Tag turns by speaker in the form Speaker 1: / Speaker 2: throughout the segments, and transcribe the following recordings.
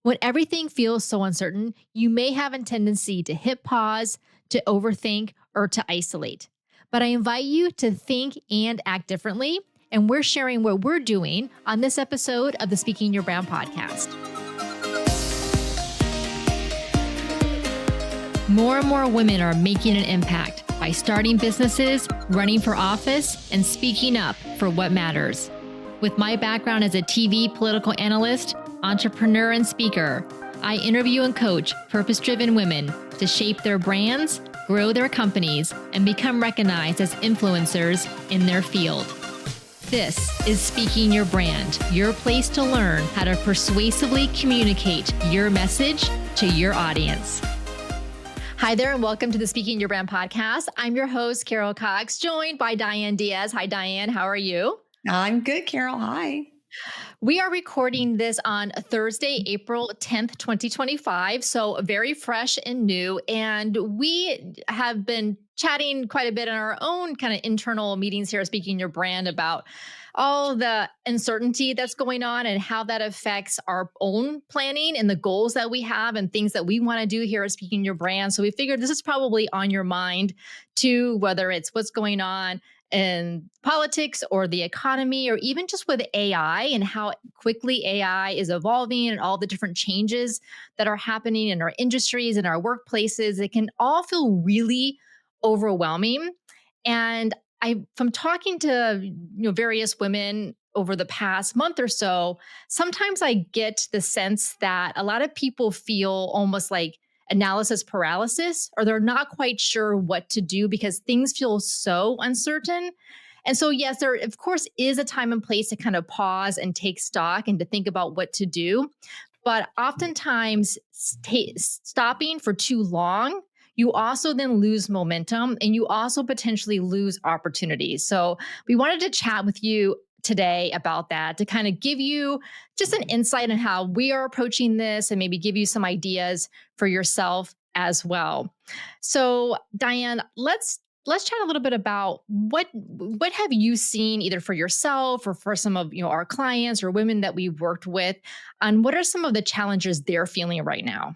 Speaker 1: When everything feels so uncertain, you may have a tendency to hit pause, to overthink, or to isolate. But I invite you to think and act differently. And we're sharing what we're doing on this episode of the Speaking Your Brand podcast. More and more women are making an impact by starting businesses, running for office, and speaking up for what matters. With my background as a TV political analyst, entrepreneur, and speaker, I interview and coach purpose-driven women to shape their brands, grow their companies, and become recognized as influencers in their field. This is Speaking Your Brand, your place to learn how to persuasively communicate your message to your audience. Hi there, and welcome to the Speaking Your Brand podcast. I'm your host, Carol Cox, joined by Diane Diaz. Hi, Diane. How are you?
Speaker 2: I'm good, Carol. Hi.
Speaker 1: We are recording this on Thursday, April 10th, 2025. So very fresh and new. And we have been chatting quite a bit in our own kind of internal meetings here at Speaking Your Brand about all the uncertainty that's going on and how that affects our own planning and the goals that we have and things that we want to do here at Speaking Your Brand. So we figured this is probably on your mind too, whether it's what's going on in politics or the economy, or even just with AI and how quickly AI is evolving and all the different changes that are happening in our industries and our workplaces. It can all feel really overwhelming. And from talking to various women over the past month or so, sometimes I get the sense that a lot of people feel almost like analysis paralysis, or they're not quite sure what to do because things feel so uncertain. And so, yes, there, of course, is a time and place to kind of pause and take stock and to think about what to do. But oftentimes, stopping for too long, you also then lose momentum and you also potentially lose opportunities. So we wanted to chat with you today about that to kind of give you just an insight on how we are approaching this and maybe give you some ideas for yourself as well. So Diane, let's chat a little bit about what have you seen either for yourself or for some of our clients or women that we've worked with, and what are some of the challenges they're feeling right now?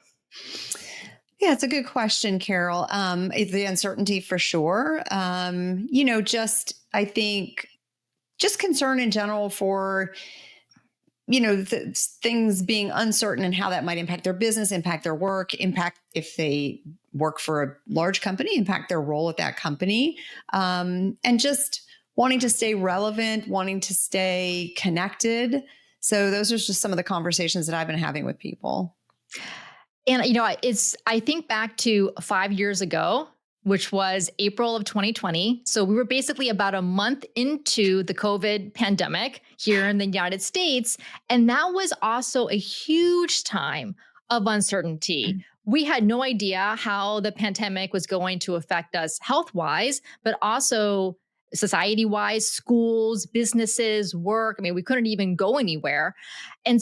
Speaker 2: Yeah, it's a good question, Carol. The uncertainty for sure. I think just concern in general for, things being uncertain and how that might impact their business, impact their work, impact if they work for a large company, impact their role at that company, and just wanting to stay relevant, wanting to stay connected. So those are just some of the conversations that I've been having with people.
Speaker 1: And, I think back to 5 years ago, which was April of 2020. So we were basically about a month into the COVID pandemic here in the United States. And that was also a huge time of uncertainty. We had no idea how the pandemic was going to affect us health-wise, but also society-wise, schools, businesses, work. I mean, we couldn't even go anywhere. And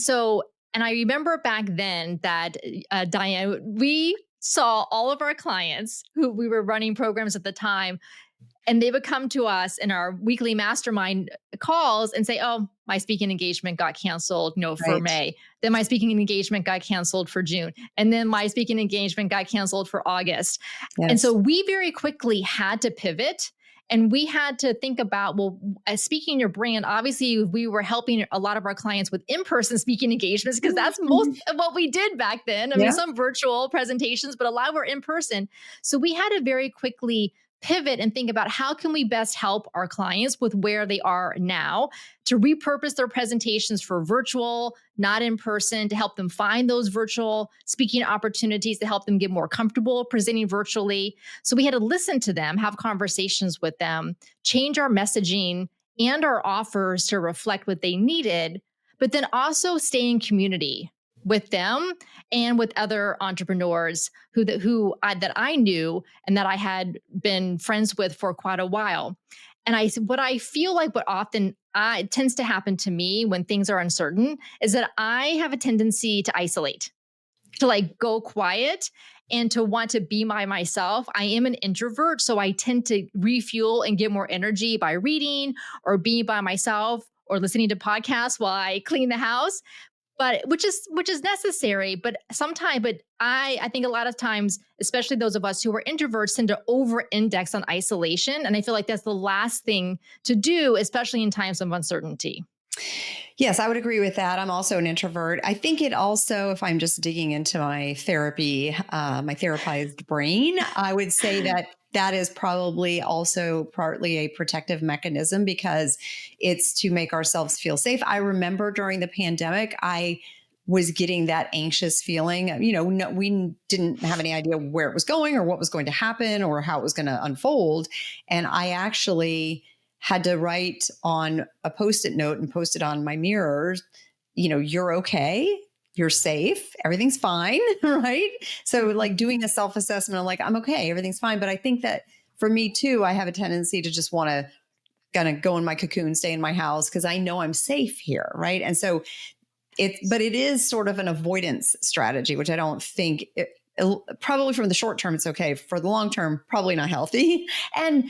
Speaker 1: I remember back then that, Diane, we saw all of our clients who we were running programs at the time, and they would come to us in our weekly mastermind calls and say, oh, my speaking engagement got canceled, for May. Then my speaking engagement got canceled for June. And then my speaking engagement got canceled for August. Yes. And so we very quickly had to pivot. And we had to think about, as Speaking Your Brand, obviously we were helping a lot of our clients with in-person speaking engagements because that's most of what we did back then. I mean, some virtual presentations, but a lot were in person. So we had to very quickly pivot and think about how can we best help our clients with where they are now to repurpose their presentations for virtual, not in person, to help them find those virtual speaking opportunities, to help them get more comfortable presenting virtually. So we had to listen to them, have conversations with them, change our messaging and our offers to reflect what they needed, but then also stay in community with them and with other entrepreneurs that I knew and that I had been friends with for quite a while. And what I feel like what often tends to happen to me when things are uncertain is that I have a tendency to isolate, to go quiet and to want to be by myself. I am an introvert, so I tend to refuel and get more energy by reading or being by myself or listening to podcasts while I clean the house. but which is necessary. But sometimes, but I think a lot of times, especially those of us who are introverts, tend to over-index on isolation, and I feel like that's the last thing to do, especially in times of uncertainty.
Speaker 2: Yes, I would agree with that. I'm also an introvert. I think it also, if I'm just digging into my therapy, my therapized brain, I would say that that is probably also partly a protective mechanism because it's to make ourselves feel safe. I remember during the pandemic, I was getting that anxious feeling. No, we didn't have any idea where it was going or what was going to happen or how it was going to unfold. And I actually had to write on a post-it note and post it on my mirrors, you're okay, you're safe, everything's fine, right? So like doing a self-assessment, I'm like, I'm okay, everything's fine. But I think that for me too, I have a tendency to just want to kind of go in my cocoon, stay in my house because I know I'm safe here, right? And so but it is sort of an avoidance strategy, which I don't think probably from the short term, it's okay. For the long term, probably not healthy. And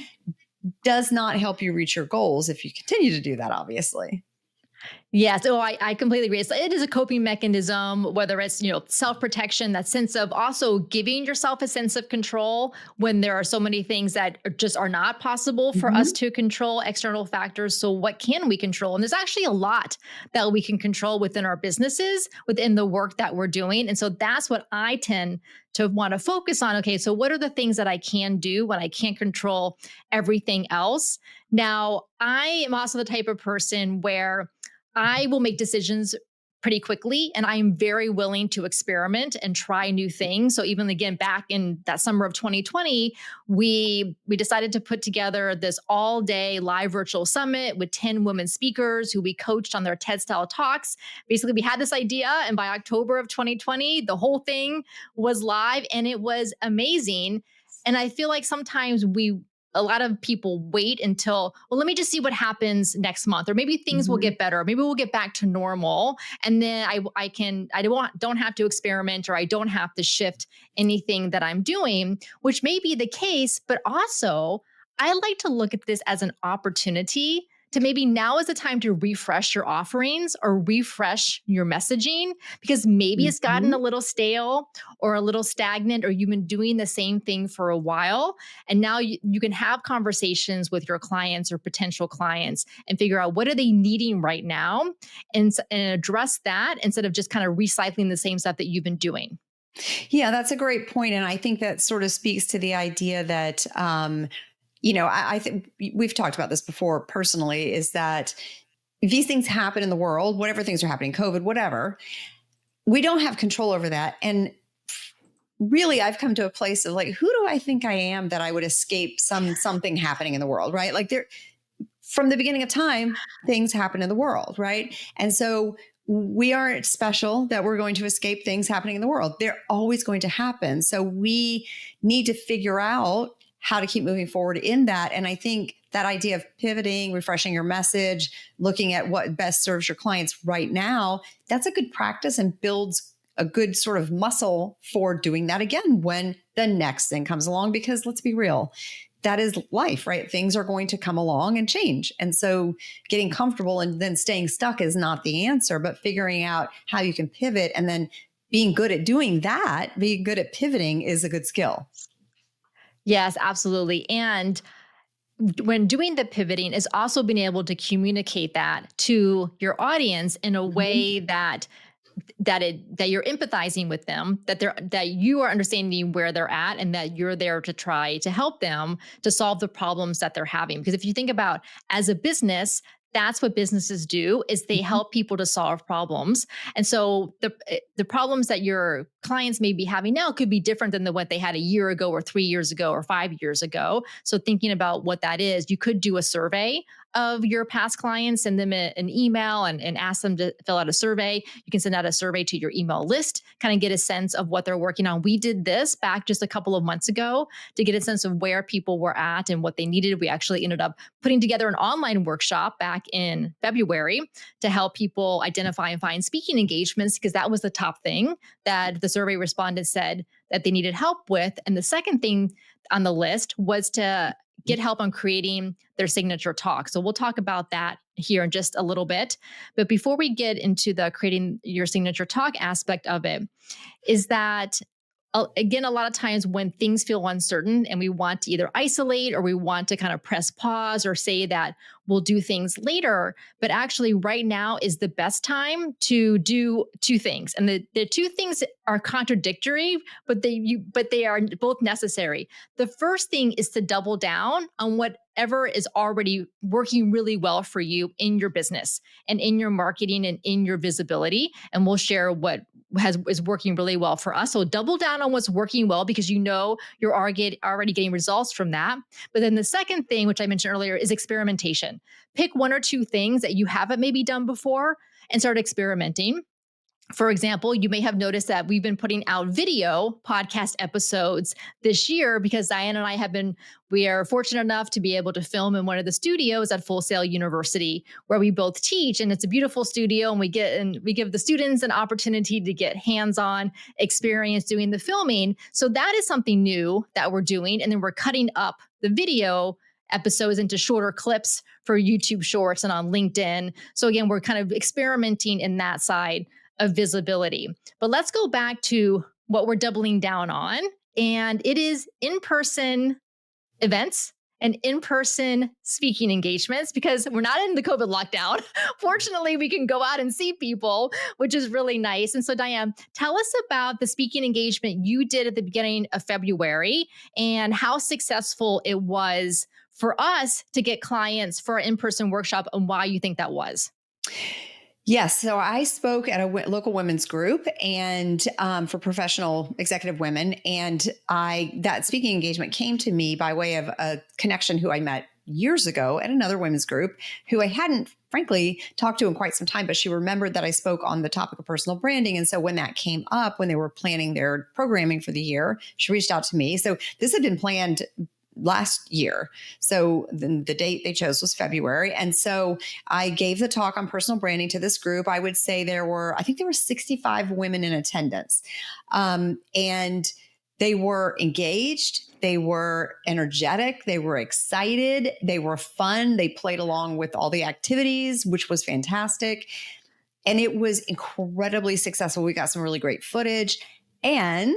Speaker 2: does not help you reach your goals if you continue to do that, obviously.
Speaker 1: Yeah, so I completely agree. It is a coping mechanism, whether it's, self-protection, that sense of also giving yourself a sense of control when there are so many things that just are not possible for us
Speaker 2: Mhm.
Speaker 1: to control external factors. So what can we control? And there's actually a lot that we can control within our businesses, within the work that we're doing. And so that's what I tend to want to focus on. Okay, so what are the things that I can do when I can't control everything else? Now, I am also the type of person where I will make decisions pretty quickly, and I am very willing to experiment and try new things. So even again back in that summer of 2020, we decided to put together this all-day live virtual summit with 10 women speakers who we coached on their TED style talks. Basically, we had this idea, and by October of 2020, the whole thing was live, and it was amazing. And I feel like sometimes a lot of people wait until, well, let me just see what happens next month, or maybe things will
Speaker 2: Mhm.
Speaker 1: get better, maybe we'll get back to normal, and then I don't have to experiment, or I don't have to shift anything that I'm doing, which may be the case. But also, I like to look at this as an opportunity to maybe now is the time to refresh your offerings or refresh your messaging, because maybe it's gotten
Speaker 2: Mhm.
Speaker 1: a little stale or a little stagnant, or you've been doing the same thing for a while. And now you can have conversations with your clients or potential clients and figure out what are they needing right now, and address that instead of just kind of recycling the same stuff that you've been doing.
Speaker 2: Yeah, that's a great point. And I think that sort of speaks to the idea that, I think we've talked about this before personally, is that these things happen in the world, whatever things are happening, COVID, whatever, we don't have control over that. And really, I've come to a place of like, who do I think I am that I would escape something happening in the world, right? Like from the beginning of time, things happen in the world, right? And so we aren't special that we're going to escape things happening in the world. They're always going to happen. So we need to figure out how to keep moving forward in that. And I think that idea of pivoting, refreshing your message, looking at what best serves your clients right now, that's a good practice and builds a good sort of muscle for doing that again when the next thing comes along. Because let's be real, that is life, right? Things are going to come along and change. And so getting comfortable and then staying stuck is not the answer, but figuring out how you can pivot and then being good at doing that, being good at pivoting is a good skill.
Speaker 1: Yes, absolutely. And when doing the pivoting is also being able to communicate that to your audience in a
Speaker 2: Mhm.
Speaker 1: way that you're empathizing with them, that you are understanding where they're at, and that you're there to try to help them to solve the problems that they're having. Because if you think about, as a business, that's what businesses do, is they
Speaker 2: Mhm.
Speaker 1: help people to solve problems. And so the problems that your clients may be having now could be different than what they had a year ago or 3 years ago or 5 years ago. So thinking about what that is, you could do a survey of your past clients, send them an email, and ask them to fill out a survey. You can send out a survey to your email list, kind of get a sense of what they're working on. We did this back just a couple of months ago to get a sense of where people were at and what they needed. We actually ended up putting together an online workshop back in February to help people identify and find speaking engagements, because that was the top thing that the survey respondents said that they needed help with. And the second thing on the list was to get help on creating their signature talk. So we'll talk about that here in just a little bit. But before we get into the creating your signature talk aspect of it, is that again, a lot of times when things feel uncertain and we want to either isolate or we want to kind of press pause or say that we'll do things later, but actually right now is the best time to do two things. And the two things are contradictory, but they are both necessary. The first thing is to double down on whatever is already working really well for you in your business and in your marketing and in your visibility. And we'll share what is working really well for us. So double down on what's working well because you know you're already getting results from that. But then the second thing, which I mentioned earlier, is experimentation. Pick one or two things that you haven't maybe done before and start experimenting. For example, you may have noticed that we've been putting out video podcast episodes this year because Diane and I we are fortunate enough to be able to film in one of the studios at Full Sail University where we both teach. And it's a beautiful studio and we give the students an opportunity to get hands-on experience doing the filming. So that is something new that we're doing. And then we're cutting up the video episodes into shorter clips for YouTube Shorts and on LinkedIn. So again, we're kind of experimenting in that side of visibility. But let's go back to what we're doubling down on. And it is in-person events and in-person speaking engagements because we're not in the COVID lockdown. Fortunately, we can go out and see people, which is really nice. And so Diane, tell us about the speaking engagement you did at the beginning of February and how successful it was for us to get clients for our in-person workshop and why you think that was.
Speaker 2: Yes. So I spoke at a local women's group and for professional executive women. And that speaking engagement came to me by way of a connection who I met years ago at another women's group who I hadn't frankly talked to in quite some time, but she remembered that I spoke on the topic of personal branding. And so when that came up, when they were planning their programming for the year, she reached out to me. So this had been planned last year. So the date they chose was February. And so I gave the talk on personal branding to this group. I would say I think there were 65 women in attendance. And they were engaged. They were energetic. They were excited. They were fun. They played along with all the activities, which was fantastic. And it was incredibly successful. We got some really great footage. And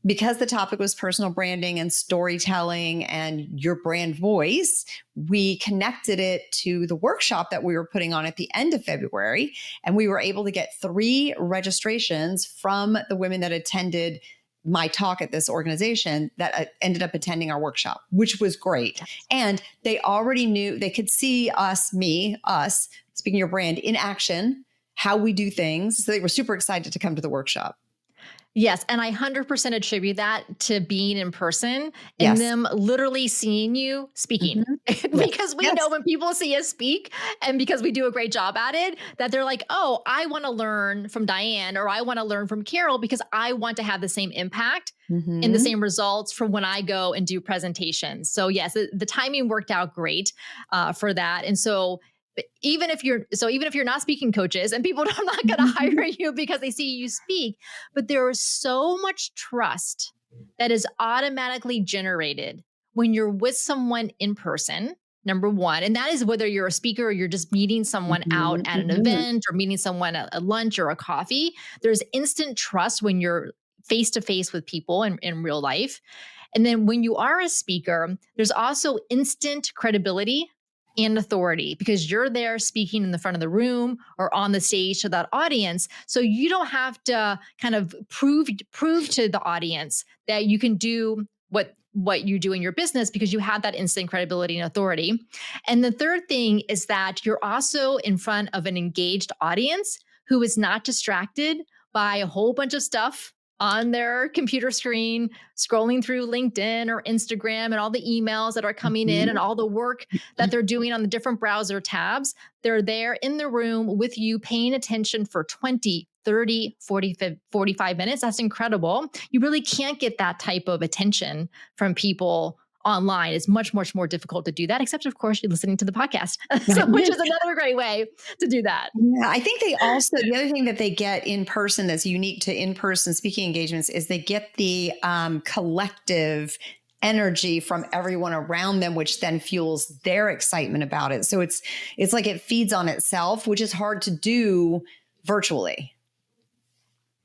Speaker 2: because the topic was personal branding and storytelling and your brand voice, we connected it to the workshop that we were putting on at the end of February. And we were able to get 3 registrations from the women that attended my talk at this organization that ended up attending our workshop, which was great. And they already knew, they could see us, speaking your brand in action, how we do things. So they were super excited to come to the workshop.
Speaker 1: Yes. And I 100% attribute that to being in person and
Speaker 2: Yes.
Speaker 1: them literally seeing you speaking.
Speaker 2: Mm-hmm.
Speaker 1: Because we know when people see us speak and because we do a great job at it, that they're like, oh, I want to learn from Diane or I want to learn from Carol because I want to have the same impact and the same results from when I go and do presentations. So yes, the timing worked out great for that. And so even if you're not speaking coaches and people are not going to hire you because they see you speak, but there is so much trust that is automatically generated when you're with someone in person, number one. And that is whether you're a speaker or you're just meeting someone out at an event or meeting someone at a lunch or a coffee. There's instant trust when you're face to face with people in real life. And then when you are a speaker, there's also instant credibility and authority because you're there speaking in the front of the room or on the stage to that audience. So you don't have to kind of prove to the audience that you can do what you do in your business because you have that instant credibility and authority. And the third thing is that you're also in front of an engaged audience who is not distracted by a whole bunch of stuff on their computer screen, scrolling through LinkedIn or Instagram and all the emails that are coming in and all the work that they're doing on the different browser tabs. They're there in the room with you paying attention for 20, 30, 40, 45 minutes. That's incredible. You really can't get that type of attention from people online. It's much, much more difficult to do that, except of course you're listening to the podcast, which is another great way to do that.
Speaker 2: Yeah, I think the other thing that they get in person that's unique to in-person speaking engagements is they get the collective energy from everyone around them, which then fuels their excitement about it. So it's like it feeds on itself, which is hard to do virtually.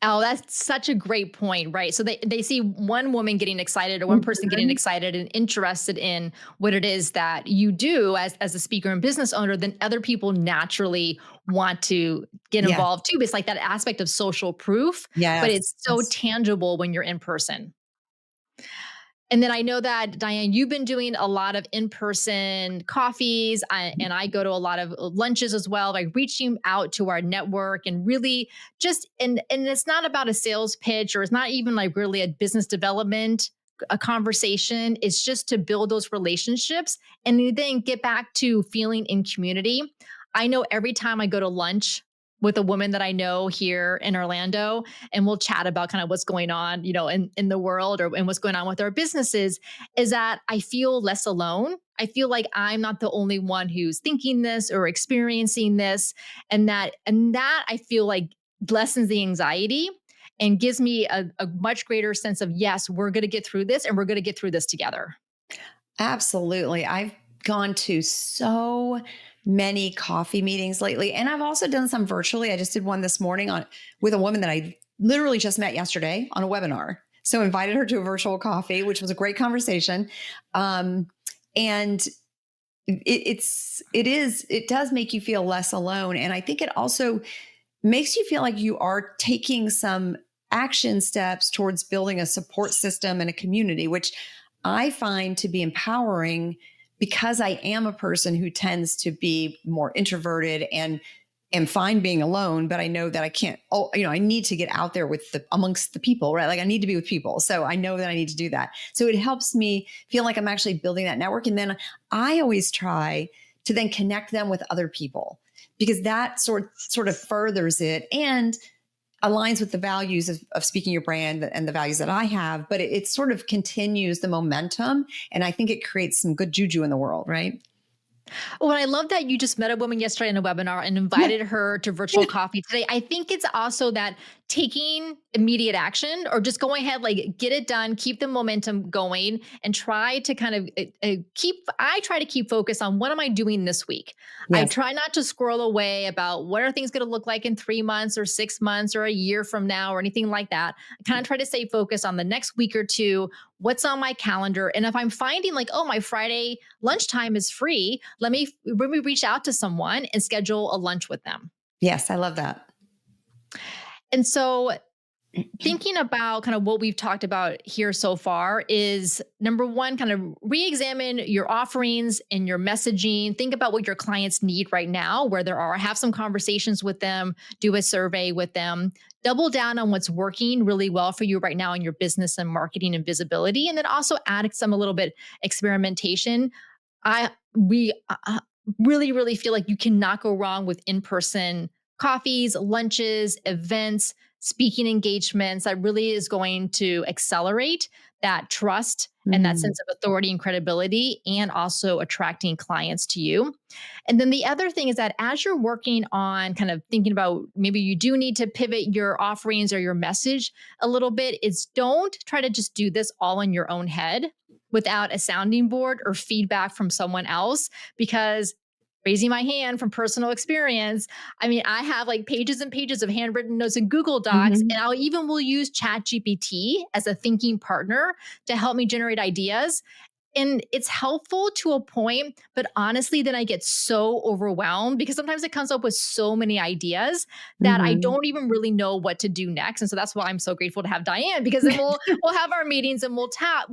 Speaker 1: Oh, that's such a great point, right? So they see one woman getting excited or one person getting
Speaker 2: Mhm.
Speaker 1: excited and interested in what it is that you do as a speaker and business owner, then other people naturally want to get
Speaker 2: Yes.
Speaker 1: involved too. It's like that aspect of social proof, but
Speaker 2: Yes.
Speaker 1: it's so tangible when you're in person. And then I know that, Diane, you've been doing a lot of in-person coffees, and I go to a lot of lunches as well, like reaching out to our network and really just, and it's not about a sales pitch, or it's not even like really a business development a conversation. It's just to build those relationships and then get back to feeling in community. I know every time I go to lunch with a woman that I know here in Orlando, and we'll chat about kind of what's going on, in the world, or and what's going on with our businesses, is that I feel less alone. I feel like I'm not the only one who's thinking this or experiencing this, and that I feel like lessens the anxiety and gives me a much greater sense of, yes, we're going to get through this, and we're going to get through this together.
Speaker 2: Absolutely. I've gone to so many coffee meetings lately, and I've also done some virtually. I just did one this morning on with a woman that I literally just met yesterday on a webinar. So invited her to a virtual coffee, which was a great conversation. And it does make you feel less alone, and I think it also makes you feel like you are taking some action steps towards building a support system and a community, which I find to be empowering because I am a person who tends to be more introverted and am fine being alone, but I know that I can't, I need to get out there with amongst the people, right? Like I need to be with people. So I know that I need to do that. So it helps me feel like I'm actually building that network. And then I always try to then connect them with other people because that sort of furthers it and aligns with the values of speaking your brand and the values that I have, but it sort of continues the momentum. And I think it creates some good juju in the world, right?
Speaker 1: Well, I love that you just met a woman yesterday in a webinar and
Speaker 2: Yeah.
Speaker 1: invited her to virtual coffee today. I think it's also that taking immediate action, or just going ahead, like get it done, keep the momentum going, and try to kind of I try to keep focus on what am I doing this week. I
Speaker 2: Yes.
Speaker 1: try not to scroll away about what are things going to look like in 3 months or 6 months or a year from now or anything like that. I kind of try to stay focused on the next week or two, what's on my calendar. And if I'm finding like, oh, my Friday lunchtime is free, let me reach out to someone and schedule a lunch with them.
Speaker 2: Yes. I love that.
Speaker 1: And so thinking about kind of what we've talked about here so far is, number one, kind of re-examine your offerings and your messaging. Think about what your clients need right now, where there are, have some conversations with them, do a survey with them, double down on what's working really well for you right now in your business and marketing and visibility, and then also add some a little bit experimentation. I we really really feel like you cannot go wrong with in-person coffees, lunches, events, speaking engagements. That really is going to accelerate that trust and that
Speaker 2: Mm.
Speaker 1: sense of authority and credibility, and also attracting clients to you. And then the other thing is that as you're working on kind of thinking about, maybe you do need to pivot your offerings or your message a little bit, is don't try to just do this all in your own head without a sounding board or feedback from someone else. Because, raising my hand from personal experience, I mean, I have like pages and pages of handwritten notes in Google Docs,
Speaker 2: Mhm.
Speaker 1: and I'll even will use Chat GPT as a thinking partner to help me generate ideas. And it's helpful to a point, but honestly, then I get so overwhelmed because sometimes it comes up with so many ideas that I
Speaker 2: Mhm.
Speaker 1: don't even really know what to do next. And so that's why I'm so grateful to have Diane, because then we'll have our meetings and we'll talk,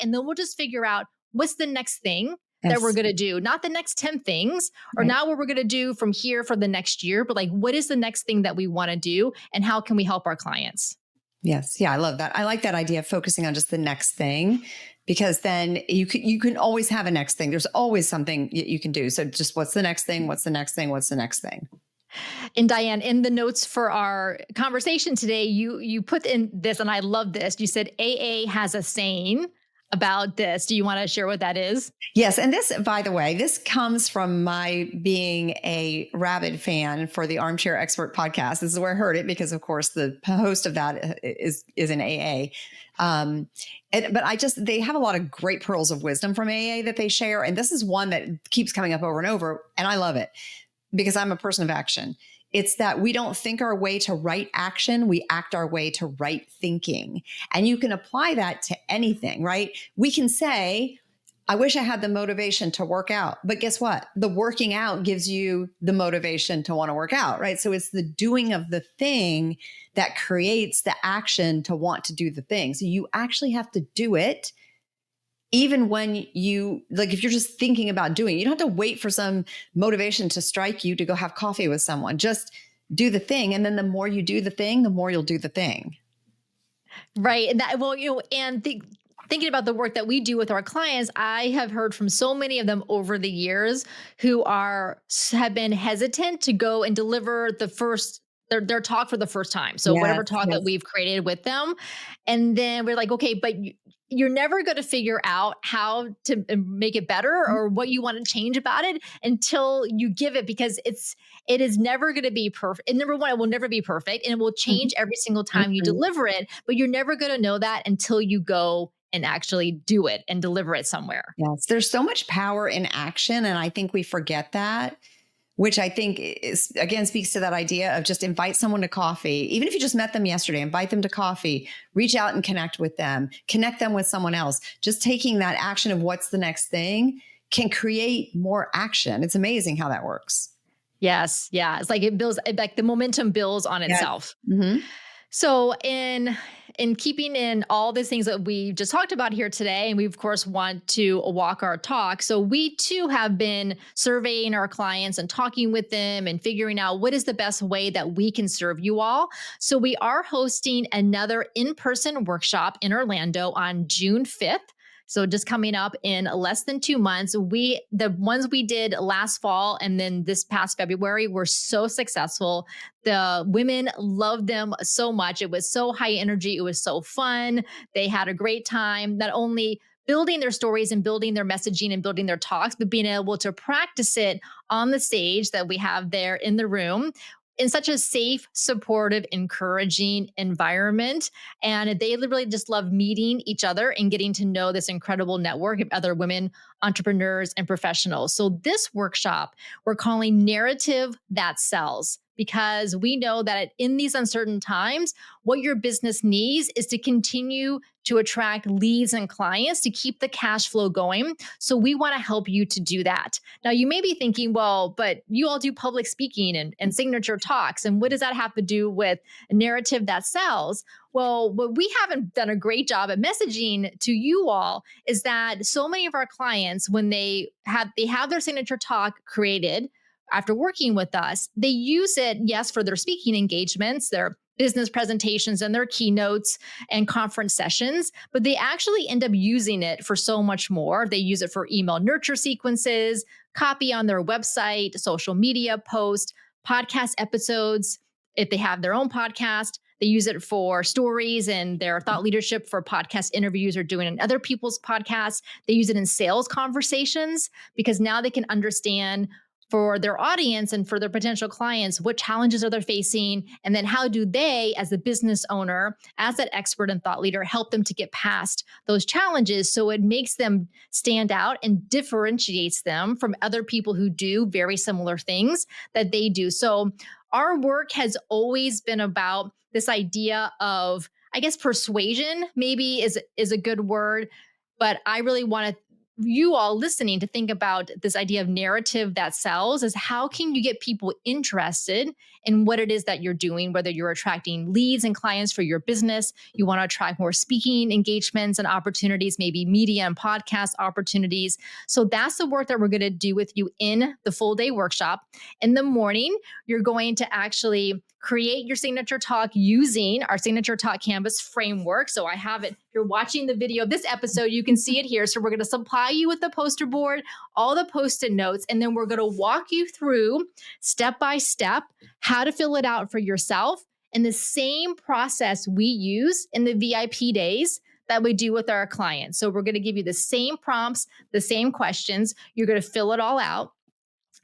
Speaker 1: and then we'll just figure out what's the next thing that we're
Speaker 2: Yes.
Speaker 1: going to do. Not the next 10 things, or
Speaker 2: Right.
Speaker 1: not what we're going to do from here for the next year, but like, what is the next thing that we want to do, and how can we help our clients?
Speaker 2: Yes. Yeah, I love that. I like that idea of focusing on just the next thing because then you can always have a next thing. There's always something you can do. So just what's the next thing? What's the next thing? What's the next thing?
Speaker 1: And Diane, in the notes for our conversation today, you put in this, and I love this. You said AA has a saying. about this. Do you want to share what that is?
Speaker 2: Yes. And this, by the way, this comes from my being a rabid fan for the Armchair Expert podcast. This is where I heard it because, of course, the host of that is an AA. But they have a lot of great pearls of wisdom from AA that they share. And this is one that keeps coming up over and over. And I love it because I'm a person of action. It's that we don't think our way to right action. We act our way to right thinking. And you can apply that to anything, right? We can say, I wish I had the motivation to work out, but guess what? The working out gives you the motivation to want to work out, right? So it's the doing of the thing that creates the action to want to do the thing. So you actually have to do it. Even when if you're just thinking about doing it, you don't have to wait for some motivation to strike you to go have coffee with someone. Just do the thing. And then the more you do the thing, the more you'll do the thing.
Speaker 1: Right. And that, well, thinking about the work that we do with our clients, I have heard from so many of them over the years who have been hesitant to go and deliver their talk for the first time. So whatever talk that we've created with them. And then we're like, okay, but you're never going to figure out how to make it better or what you want to change about it until you give it, because it is never going to be perfect. And number one, it will never be perfect and it will change every single time you deliver it, but you're never going to know that until you go and actually do it and deliver it somewhere.
Speaker 2: Yes. There's so much power in action. And I think we forget that, which I think is, again, speaks to that idea of just invite someone to coffee. Even if you just met them yesterday, invite them to coffee, reach out and connect with them, connect them with someone else. Just taking that action of what's the next thing can create more action. It's amazing how that works.
Speaker 1: Yes. Yeah. It's like like the momentum builds on itself.
Speaker 2: Mm-hmm.
Speaker 1: So in keeping in all these things that we just talked about here today, and we of course want to walk our talk. So we too have been surveying our clients and talking with them and figuring out what is the best way that we can serve you all. So we are hosting another in-person workshop in Orlando on June 5th. So just coming up in less than 2 months. The ones we did last fall and then this past February were so successful. The women loved them so much. It was so high energy. It was so fun. They had a great time, not only building their stories and building their messaging and building their talks, but being able to practice it on the stage that we have there in the room in such a safe, supportive, encouraging environment. And they literally just love meeting each other and getting to know this incredible network of other women entrepreneurs and professionals. So this workshop we're calling Narrative That Sells, because we know that in these uncertain times, what your business needs is to continue to attract leads and clients to keep the cash flow going. So we want to help you to do that. Now, you may be thinking, well, but you all do public speaking and signature talks. And what does that have to do with a narrative that sells? Well, what we haven't done a great job at messaging to you all is that so many of our clients, when they have their signature talk created after working with us, they use it, yes, for their speaking engagements, their business presentations and their keynotes and conference sessions, but they actually end up using it for so much more. They use it for email nurture sequences, copy on their website, social media posts, podcast episodes. If they have their own podcast, they use it for stories and their thought leadership for podcast interviews or doing in other people's podcasts. They use it in sales conversations because now they can understand for their audience and for their potential clients, what challenges are they facing? And then how do they, as the business owner, as that expert and thought leader, help them to get past those challenges so it makes them stand out and differentiates them from other people who do very similar things that they do. So our work has always been about this idea of, I guess, persuasion maybe is a good word, but I really want you all listening to think about this idea of narrative that sells is how can you get people interested in what it is that you're doing, whether you're attracting leads and clients for your business, you want to attract more speaking engagements and opportunities, maybe media and podcast opportunities. So that's the work that we're going to do with you in the full day workshop. In the morning, you're going to actually create your signature talk using our signature talk canvas framework. So I have it. If you're watching the video of this episode, you can see it here. So we're going to supply you with the poster board, all the Post-it notes, and then we're going to walk you through step by step how to fill it out for yourself. And the same process we use in the VIP days that we do with our clients. So we're going to give you the same prompts, the same questions. You're going to fill it all out.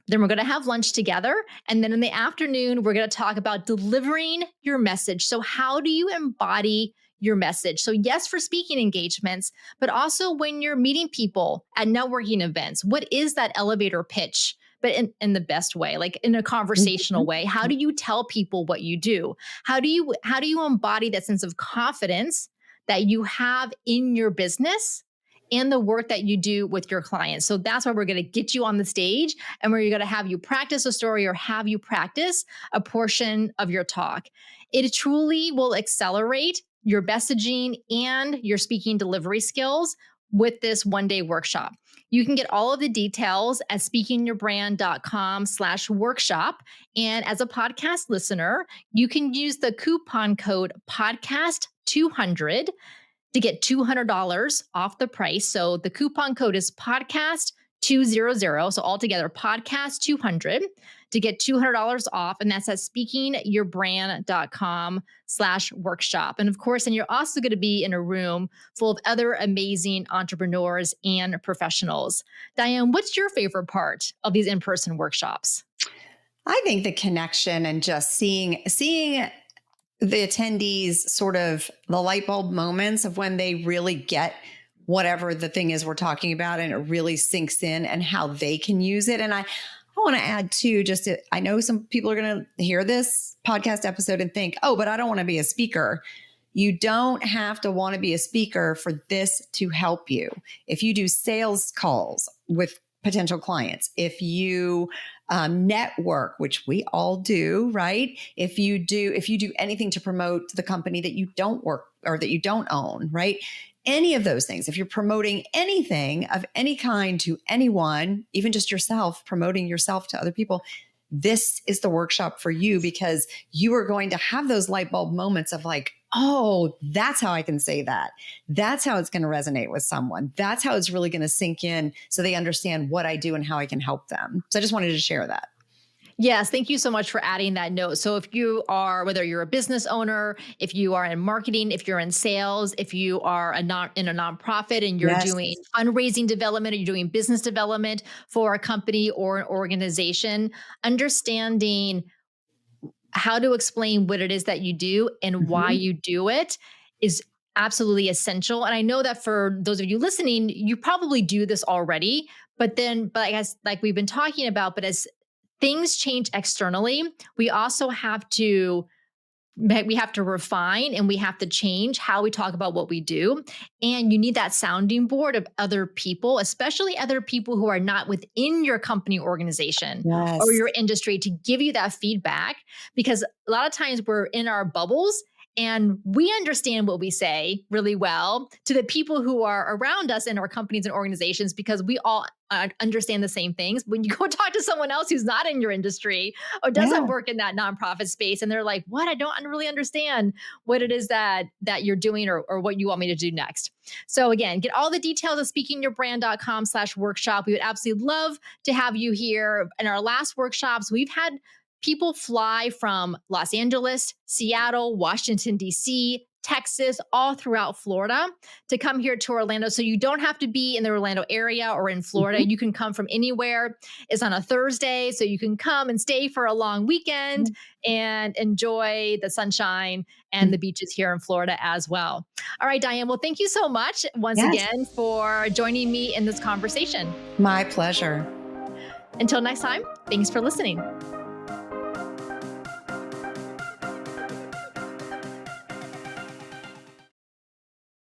Speaker 1: Then we're going to have lunch together. And then in the afternoon, we're going to talk about delivering your message. So how do you embody your message? So yes, for speaking engagements, but also when you're meeting people at networking events, what is that elevator pitch? But in the best way, like in a conversational way. How do you tell people what you do? How do you embody that sense of confidence that you have in your business and the work that you do with your clients? So that's why we're going to get you on the stage, and we're going to have you practice a story or have you practice a portion of your talk. It truly will accelerate your messaging and your speaking delivery skills with this one-day workshop. You can get all of the details at speakingyourbrand.com/workshop. And as a podcast listener, you can use the coupon code podcast200 to get $200 off the price. So the coupon code is podcast200. So altogether, podcast200 to get $200 off. And that's at speakingyourbrand.com/workshop. And of course, and you're also going to be in a room full of other amazing entrepreneurs and professionals. Diane, what's your favorite part of these in-person workshops?
Speaker 2: I think the connection and just seeing the attendees sort of the light bulb moments of when they really get whatever the thing is we're talking about, and it really sinks in, and how they can use it. And I want to add too, I know some people are going to hear this podcast episode and think, oh, but I don't want to be a speaker. You don't have to want to be a speaker for this to help you. If you do sales calls with potential clients, if you network, which we all do, right? If you do anything to promote the company that you don't work or that you don't own, right? Any of those things, if you're promoting anything of any kind to anyone, even just yourself, promoting yourself to other people, this is the workshop for you, because you are going to have those light bulb moments of like, oh, that's how I can say that. That's how it's going to resonate with someone. That's how it's really going to sink in, so they understand what I do and how I can help them. So I just wanted to share that.
Speaker 1: Yes, thank you so much for adding that note. So if you are, whether you're a business owner, if you are in marketing, if you're in sales, if you are in a nonprofit and you're doing fundraising development, or you're doing business development for a company or an organization, understanding how to explain what it is that you do and why you do it is absolutely essential. And I know that for those of you listening, you probably do this already, but I guess, like we've been talking about, but as things change externally, we also have to refine, and we have to change how we talk about what we do. And you need that sounding board of other people, especially other people who are not within your company, organization, or your industry, to give you that feedback. Because a lot of times we're in our bubbles and we understand what we say really well to the people who are around us in our companies and organizations, because we all understand the same things. When you go talk to someone else who's not in your industry or doesn't work in that nonprofit space, and they're like, what? I don't really understand what it is that you're doing, or what you want me to do next. So again, get all the details at speakingyourbrand.com/workshop. We would absolutely love to have you here. In our last workshops, we've had people fly from Los Angeles, Seattle, Washington, D.C., Texas, all throughout Florida to come here to Orlando. So you don't have to be in the Orlando area or in Florida. You can come from anywhere. It's on a Thursday, so you can come and stay for a long weekend and enjoy the sunshine and the beaches here in Florida as well. All right, Diane. Well, thank you so much once again for joining me in this conversation.
Speaker 2: My pleasure.
Speaker 1: Until next time, thanks for listening.